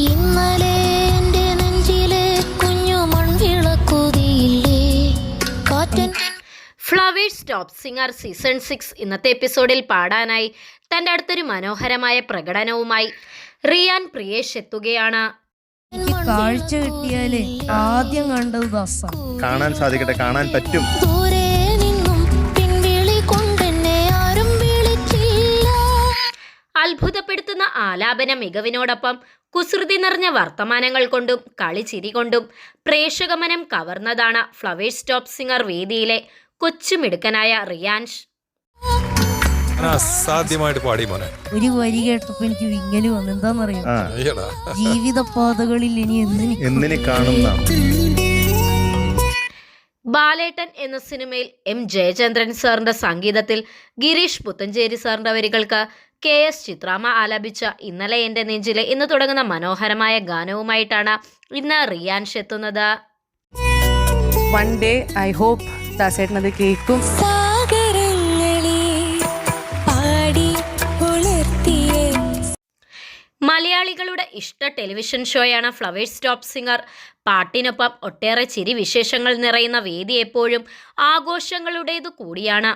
ഇന്നലെ എൻ്റെ നെഞ്ചിലെ കുഞ്ഞു മൺവിളക്കുതിയില്ലേ കാറ്റൻ. ഫ്ലവേഴ്സ് ടോപ്പ് സിംഗർ സീസൺ 6 ഇന്നത്തെ എപ്പിസോഡിൽ പാടാനായി തൻ്റെ അടുത്തൊരു മനോഹരമായ പ്രകടനവുമായി റിയാൻ പ്രിയേഷ് എത്തുകയാണ്. കാഴ്ച കിട്ടിയാലേ ആദ്യം കണ്ടത് ദാസാണ്. കാണാൻ സാധിക്കട്ടെ, കാണാൻ പറ്റും. ദൂരെ നിന്നും പിൻവിളി കൊണ്ടെന്നെ ആരും വിളിച്ചില്ല. അത്ഭുതപ്പെടുത്തുന്ന ആലാപന മികവിനോടൊപ്പം കുസൃതി നിറഞ്ഞ വർത്തമാനങ്ങൾ കൊണ്ടും കളിച്ചിരി കൊണ്ടും പ്രേക്ഷകമനം കവർന്നതാണ് ഫ്ലവേഴ്സ് ടോപ്പ് സിംഗർ വേദിയിലെ കൊച്ചുമിടുക്കനായ റിയാൻഷ്. അസാധ്യമായിട്ട് പാടി മോനെ. ഒരു വരി കേട്ടപ്പോ എനിക്ക് വിങ്ങല് വന്നു. എന്താന്നറിയോ, ജീവിത പാതകളിൽ ഇനി എന്തിനെ കാണുന്ന ബാലേട്ടൻ എന്ന സിനിമയിൽ എം ജയചന്ദ്രൻ സാറിന്റെ സംഗീതത്തിൽ ഗിരീഷ് പുത്തഞ്ചേരി സാറിന്റെ വരികൾക്ക് KS ചിത്രാമ്മ ആലപിച്ച ഇന്നലെ എൻ്റെ നെഞ്ചിലെ എന്ന് തുടങ്ങുന്ന മനോഹരമായ ഗാനവുമായിട്ടാണ് ഇന്ന് റിയാൻഷ് എത്തുന്നത്. വൺ ഡേ ഐ ഹോപ്പ് ദാസേട്ടനത് കേൾക്കും. സാഗരങ്ങളെ പാടി ഉണർത്തിയേ. മലയാളികളുടെ ഇഷ്ട ടെലിവിഷൻ ഷോയാണ് ഫ്ലവേഴ്സ് ടോപ്പ് സിംഗർ. പാട്ടിനൊപ്പം ഒട്ടേറെ ചിരി വിശേഷങ്ങൾ നിറയുന്ന വേദി എപ്പോഴും ആഘോഷങ്ങളുടേതു കൂടിയാണ്.